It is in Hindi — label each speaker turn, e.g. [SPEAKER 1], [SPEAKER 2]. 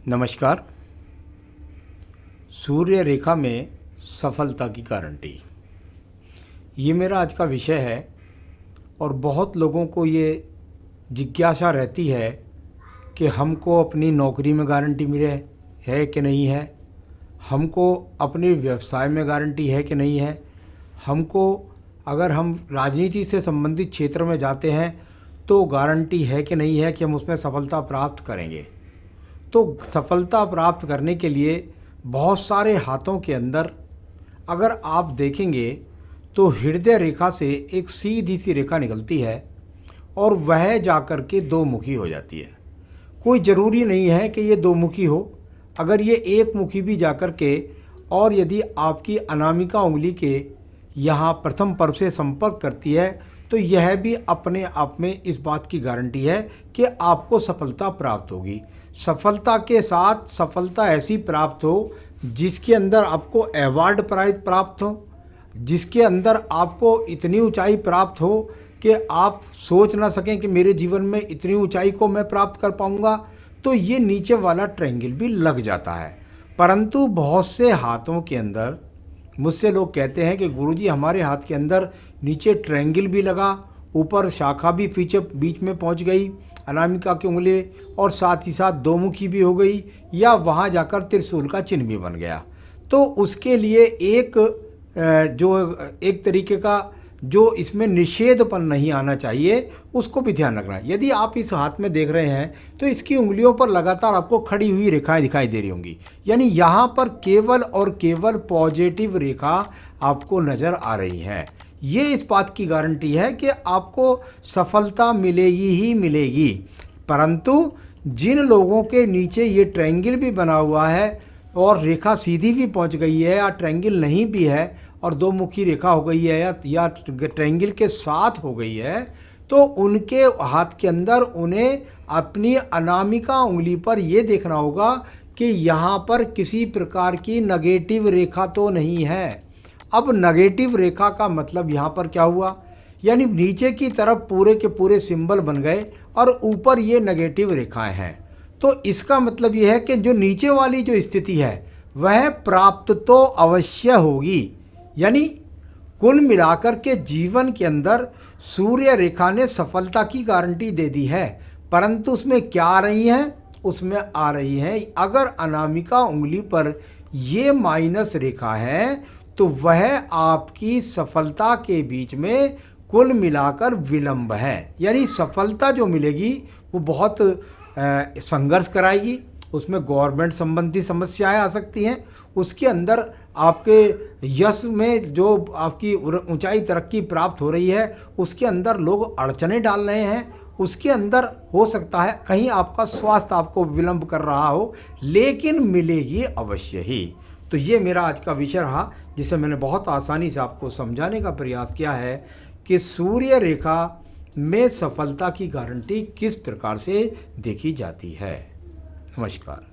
[SPEAKER 1] नमस्कार। सूर्य रेखा में सफलता की गारंटी, ये मेरा आज का विषय है। और बहुत लोगों को ये जिज्ञासा रहती है कि हमको अपनी नौकरी में गारंटी मिले है कि नहीं है, हमको अपने व्यवसाय में गारंटी है कि नहीं है, हमको अगर हम राजनीति से संबंधित क्षेत्र में जाते हैं तो गारंटी है कि नहीं है कि हम उसमें सफलता प्राप्त करेंगे। तो सफलता प्राप्त करने के लिए बहुत सारे हाथों के अंदर अगर आप देखेंगे तो हृदय रेखा से एक सीधी सी रेखा निकलती है और वह जाकर के दो मुखी हो जाती है। कोई ज़रूरी नहीं है कि ये दो मुखी हो, अगर ये एक मुखी भी जाकर के और यदि आपकी अनामिका उंगली के यहाँ प्रथम पर्व से संपर्क करती है तो यह भी अपने आप में इस बात की गारंटी है कि आपको सफलता प्राप्त होगी। सफलता के साथ सफलता ऐसी प्राप्त हो जिसके अंदर आपको अवार्ड प्राप्त हो, जिसके अंदर आपको इतनी ऊंचाई प्राप्त हो कि आप सोच ना सकें कि मेरे जीवन में इतनी ऊंचाई को मैं प्राप्त कर पाऊंगा। तो ये नीचे वाला ट्रायंगल भी लग जाता है। परंतु बहुत से हाथों के अंदर मुझसे लोग कहते हैं कि गुरुजी हमारे हाथ के अंदर नीचे ट्रायंगल भी लगा, ऊपर शाखा भी पीछे बीच में पहुंच गई अनामिका की उंगली, और साथ ही साथ दो मुखी भी हो गई, या वहां जाकर त्रिशूल का चिन्ह भी बन गया। तो उसके लिए एक तरीके का जो इसमें निषेधपन नहीं आना चाहिए, उसको भी ध्यान रखना है। यदि आप इस हाथ में देख रहे हैं तो इसकी उंगलियों पर लगातार आपको खड़ी हुई रेखाएं दिखाई दे रही होंगी, यानी यहाँ पर केवल और केवल पॉजिटिव रेखा आपको नज़र आ रही है। ये इस बात की गारंटी है कि आपको सफलता मिलेगी ही मिलेगी। परंतु जिन लोगों के नीचे ये ट्रायंगल भी बना हुआ है और रेखा सीधी भी पहुंच गई है, या ट्रायंगल नहीं भी है और दो मुखी रेखा हो गई है, या ट्रायंगल के साथ हो गई है, तो उनके हाथ के अंदर उन्हें अपनी अनामिका उंगली पर यह देखना होगा कि यहाँ पर किसी प्रकार की नेगेटिव रेखा तो नहीं है। अब नेगेटिव रेखा का मतलब यहाँ पर क्या हुआ, यानी नीचे की तरफ पूरे के पूरे सिंबल बन गए और ऊपर ये नेगेटिव रेखाएं हैं। तो इसका मतलब यह है कि जो नीचे वाली जो स्थिति है वह प्राप्त तो अवश्य होगी। यानी कुल मिलाकर के जीवन के अंदर सूर्य रेखा ने सफलता की गारंटी दे दी है। परंतु उसमें क्या आ रही है, उसमें आ रही है अगर अनामिका उंगली पर ये माइनस रेखा है तो वह आपकी सफलता के बीच में कुल मिलाकर विलंब है। यानी सफलता जो मिलेगी वो बहुत संघर्ष कराएगी, उसमें गवर्नमेंट संबंधी समस्याएं आ सकती हैं, उसके अंदर आपके यश में जो आपकी ऊंचाई तरक्की प्राप्त हो रही है उसके अंदर लोग अड़चने डाल रहे हैं, उसके अंदर हो सकता है कहीं आपका स्वास्थ्य आपको विलंब कर रहा हो, लेकिन मिलेगी अवश्य ही। तो ये मेरा आज का विषय रहा जिसे मैंने बहुत आसानी से आपको समझाने का प्रयास किया है कि सूर्य रेखा में सफलता की गारंटी किस प्रकार से देखी जाती है। नमस्कार।